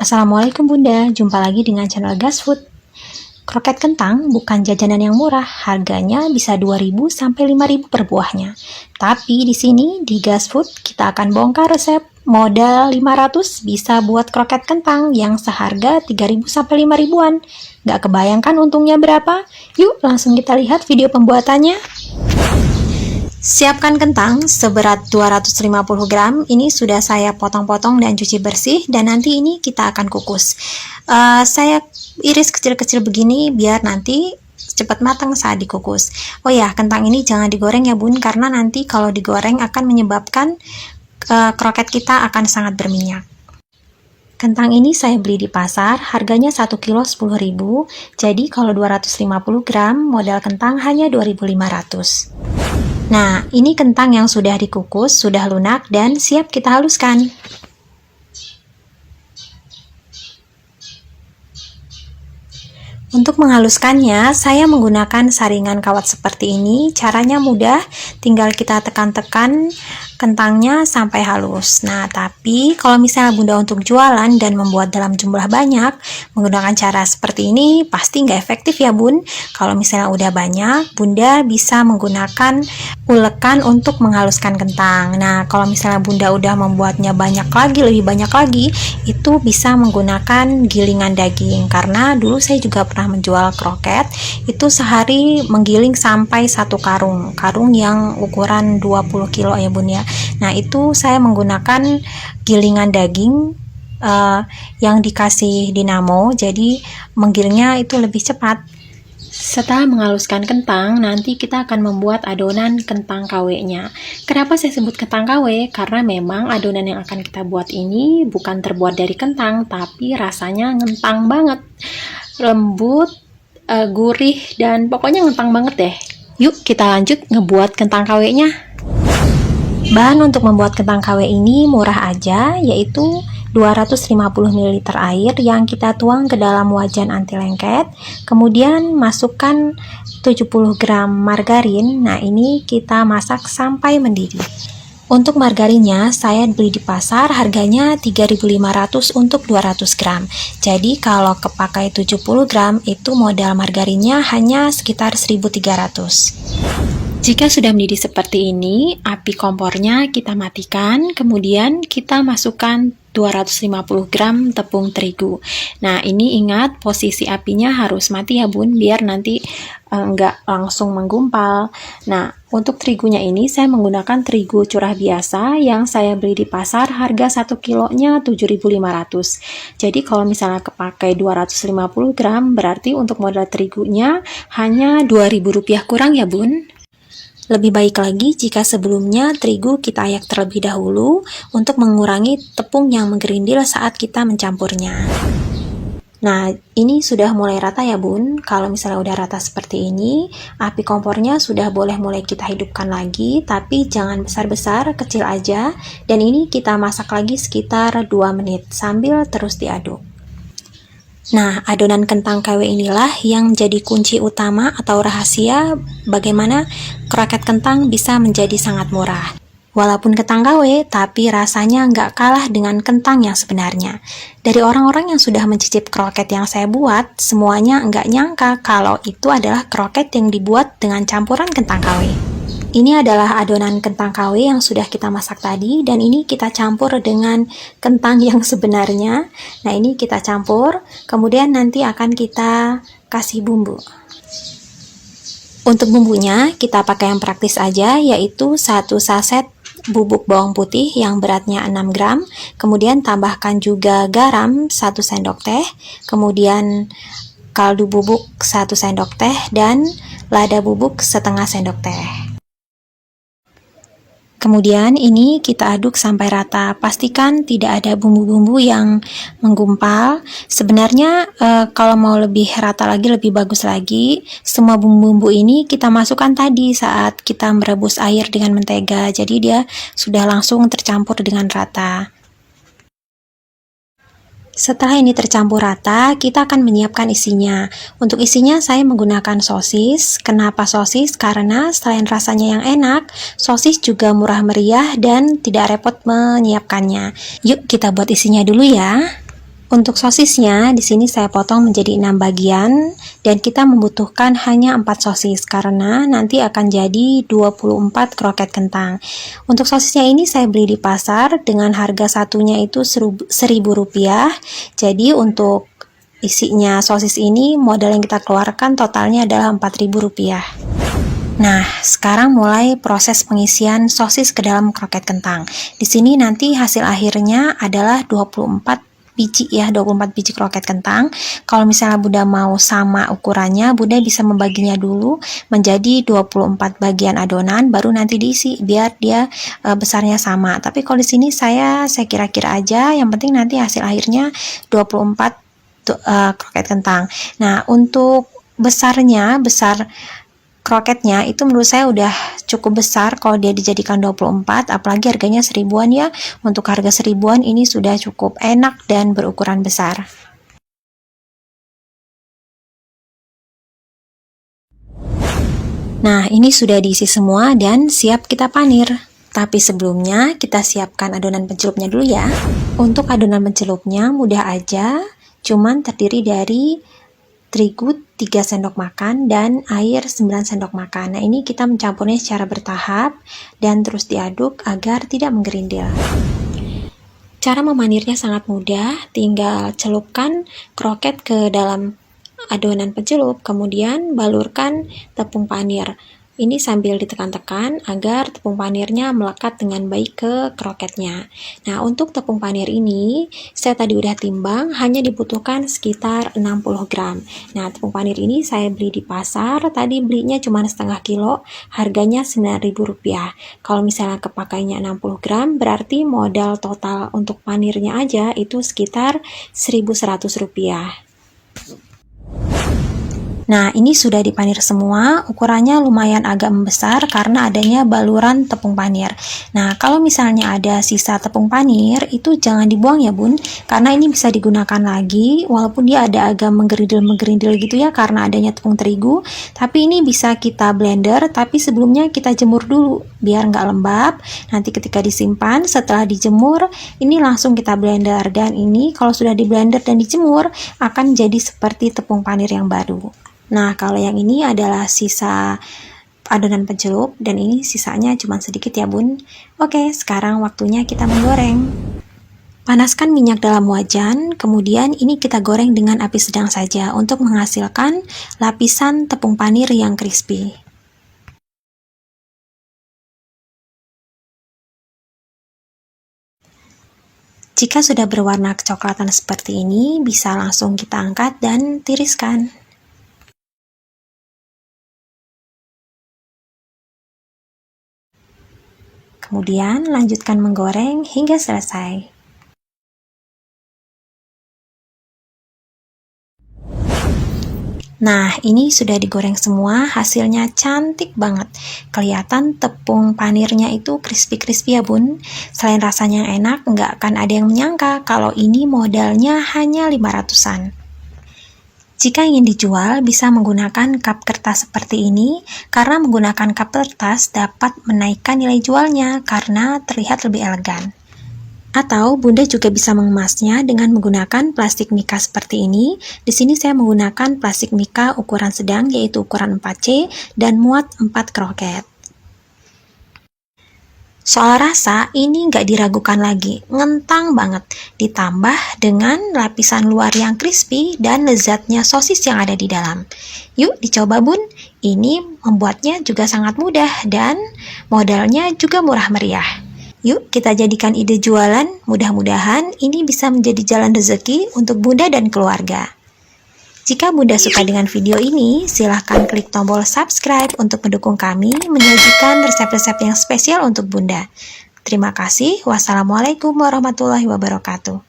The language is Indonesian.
Assalamualaikum Bunda, jumpa lagi dengan channel Gasfood. Kroket kentang bukan jajanan yang murah, harganya bisa 2.000 sampai 5.000 per buahnya. Tapi di sini di Gasfood kita akan bongkar resep modal 500 bisa buat kroket kentang yang seharga 3.000 sampai 5.000-an. Gak kebayangkan untungnya berapa? Yuk langsung kita lihat video pembuatannya. Siapkan kentang seberat 250 gram, ini sudah saya potong-potong dan cuci bersih, dan nanti ini kita akan kukus. Saya iris kecil-kecil begini biar nanti cepat matang saat dikukus. Oh ya, kentang ini jangan digoreng ya Bun, karena nanti kalau digoreng akan menyebabkan kroket kita akan sangat berminyak. Kentang ini saya beli di pasar, harganya 1 kilo 10.000, jadi kalau 250 gram modal kentang hanya 2.500. Nah, ini kentang yang sudah dikukus, sudah lunak dan siap kita haluskan. Untuk menghaluskannya, saya menggunakan saringan kawat seperti ini. Caranya mudah, tinggal kita tekan-tekan kentangnya sampai halus. Nah, tapi kalau misalnya Bunda untuk jualan dan membuat dalam jumlah banyak, menggunakan cara seperti ini pasti nggak efektif ya Bun. Kalau misalnya udah banyak, Bunda bisa menggunakan ulekan untuk menghaluskan kentang. Nah, kalau misalnya Bunda udah membuatnya banyak lagi, lebih banyak lagi, itu bisa menggunakan gilingan daging. Karena dulu saya juga pernah menjual kroket, itu sehari menggiling sampai 1 karung yang ukuran 20 kilo ya Bun ya. Nah, itu saya menggunakan gilingan daging yang dikasih dinamo, jadi menggilingnya itu lebih cepat. Setelah menghaluskan kentang, nanti kita akan membuat adonan kentang KW-nya. Kenapa saya sebut kentang KW? Karena memang adonan yang akan kita buat ini bukan terbuat dari kentang, tapi rasanya ngentang banget. Lembut, gurih, dan pokoknya ngentang banget deh. Yuk kita lanjut ngebuat kentang KW-nya. Bahan untuk membuat kentang KW ini murah aja, yaitu 250 ml air yang kita tuang ke dalam wajan anti lengket, kemudian masukkan 70 gram margarin. Nah, ini kita masak sampai mendidih. Untuk margarinnya saya beli di pasar, harganya 3.500 untuk 200 gram. Jadi kalau kepakai 70 gram itu modal margarinnya hanya sekitar 1.300. Jika sudah mendidih seperti ini, api kompornya kita matikan, kemudian kita masukkan 250 gram tepung terigu. Nah, ini ingat posisi apinya harus mati ya Bun, biar nanti nggak langsung menggumpal. Nah, untuk terigunya ini saya menggunakan terigu curah biasa yang saya beli di pasar, harga 1 kilonya 7.500. Jadi kalau misalnya kepakai 250 gram, berarti untuk modal terigunya hanya Rp2.000 kurang ya Bun. Lebih baik lagi jika sebelumnya terigu kita ayak terlebih dahulu untuk mengurangi tepung yang menggerindil saat kita mencampurnya. Nah, ini sudah mulai rata ya Bun. Kalau misalnya udah rata seperti ini, api kompornya sudah boleh mulai kita hidupkan lagi, tapi jangan besar-besar, kecil aja. Dan ini kita masak lagi sekitar 2 menit sambil terus diaduk. Nah, adonan kentang KW inilah yang jadi kunci utama atau rahasia bagaimana kroket kentang bisa menjadi sangat murah. Walaupun kentang KW, tapi rasanya nggak kalah dengan kentang yang sebenarnya. Dari orang-orang yang sudah mencicip kroket yang saya buat, semuanya nggak nyangka kalau itu adalah kroket yang dibuat dengan campuran kentang KW. Ini adalah adonan kentang KW yang sudah kita masak tadi, dan ini kita campur dengan kentang yang sebenarnya. Nah, ini kita campur, kemudian nanti akan kita kasih bumbu. Untuk bumbunya, kita pakai yang praktis aja, yaitu 1 saset bubuk bawang putih yang beratnya 6 gram, kemudian tambahkan juga garam 1 sendok teh, kemudian kaldu bubuk 1 sendok teh, dan lada bubuk setengah sendok teh. Kemudian ini kita aduk sampai rata, pastikan tidak ada bumbu-bumbu yang menggumpal. Sebenarnya kalau mau lebih rata lagi, lebih bagus lagi, semua bumbu-bumbu ini kita masukkan tadi saat kita merebus air dengan mentega, jadi dia sudah langsung tercampur dengan rata. Setelah ini tercampur rata, kita akan menyiapkan isinya. Untuk isinya saya menggunakan sosis. Kenapa sosis? Karena selain rasanya yang enak, sosis juga murah meriah dan tidak repot menyiapkannya. Yuk kita buat isinya dulu ya. Untuk sosisnya, di sini saya potong menjadi 6 bagian dan kita membutuhkan hanya 4 sosis karena nanti akan jadi 24 kroket kentang. Untuk sosisnya ini saya beli di pasar dengan harga satunya itu Rp1.000. Jadi untuk isinya sosis ini modal yang kita keluarkan totalnya adalah Rp4.000. Nah, sekarang mulai proses pengisian sosis ke dalam kroket kentang. Di sini nanti hasil akhirnya adalah 24 biji ya, 24 biji kroket kentang. Kalau misalnya Bunda mau sama ukurannya, Bunda bisa membaginya dulu menjadi 24 bagian adonan, baru nanti diisi biar dia besarnya sama. Tapi kalau di sini saya kira-kira aja, yang penting nanti hasil akhirnya 24 kroket kentang. Nah, untuk besar kroketnya itu menurut saya udah cukup besar kalau dia dijadikan 24, apalagi harganya 1000-an ya. Untuk harga 1000-an ini sudah cukup enak dan berukuran besar. Nah, ini sudah diisi semua dan siap kita panir. Tapi sebelumnya kita siapkan adonan pencelupnya dulu ya. Untuk adonan pencelupnya mudah aja, cuman terdiri dari terigu 3 sendok makan dan air 9 sendok makan. Nah, ini kita mencampurnya secara bertahap dan terus diaduk agar tidak menggerindil. Cara memanirnya sangat mudah, tinggal celupkan kroket ke dalam adonan pencelup, kemudian balurkan tepung panir. Ini sambil ditekan-tekan agar tepung panirnya melekat dengan baik ke kroketnya. Nah, untuk tepung panir ini, saya tadi udah timbang, hanya dibutuhkan sekitar 60 gram. Nah, tepung panir ini saya beli di pasar, tadi belinya cuma setengah kilo, harganya Rp9.000. Kalau misalnya kepakainya 60 gram, berarti modal total untuk panirnya aja itu sekitar Rp1.100. Nah, ini sudah dipanir semua, ukurannya lumayan agak membesar karena adanya baluran tepung panir. Nah, kalau misalnya ada sisa tepung panir, itu jangan dibuang ya bun, karena ini bisa digunakan lagi, walaupun dia ada agak menggerindil gitu ya karena adanya tepung terigu, tapi ini bisa kita blender, tapi sebelumnya kita jemur dulu, biar nggak lembab. Nanti ketika disimpan, setelah dijemur, ini langsung kita blender, dan ini kalau sudah di blender dan dijemur, akan jadi seperti tepung panir yang baru. Nah, kalau yang ini adalah sisa adonan pencelup dan ini sisanya cuma sedikit ya bun. Oke, sekarang waktunya kita menggoreng. Panaskan minyak dalam wajan, kemudian ini kita goreng dengan api sedang saja untuk menghasilkan lapisan tepung panir yang crispy. Jika sudah berwarna kecoklatan seperti ini, bisa langsung kita angkat dan tiriskan. Kemudian lanjutkan menggoreng hingga selesai. Nah, ini sudah digoreng semua, hasilnya cantik banget. Kelihatan tepung panirnya itu crispy-crispy ya bun. Selain rasanya enak, nggak akan ada yang menyangka kalau ini modalnya hanya 500-an. Jika ingin dijual, bisa menggunakan cup kertas seperti ini, karena menggunakan cup kertas dapat menaikkan nilai jualnya karena terlihat lebih elegan. Atau Bunda juga bisa mengemasnya dengan menggunakan plastik mika seperti ini. Di sini saya menggunakan plastik mika ukuran sedang, yaitu ukuran 4C dan muat 4 kroket. Soal rasa, ini nggak diragukan lagi, ngentang banget, ditambah dengan lapisan luar yang crispy dan lezatnya sosis yang ada di dalam. Yuk dicoba bun, ini membuatnya juga sangat mudah dan modalnya juga murah meriah. Yuk kita jadikan ide jualan, mudah-mudahan ini bisa menjadi jalan rezeki untuk Bunda dan keluarga. Jika Bunda suka dengan video ini, silahkan klik tombol subscribe untuk mendukung kami menyajikan resep-resep yang spesial untuk Bunda. Terima kasih. Wassalamualaikum warahmatullahi wabarakatuh.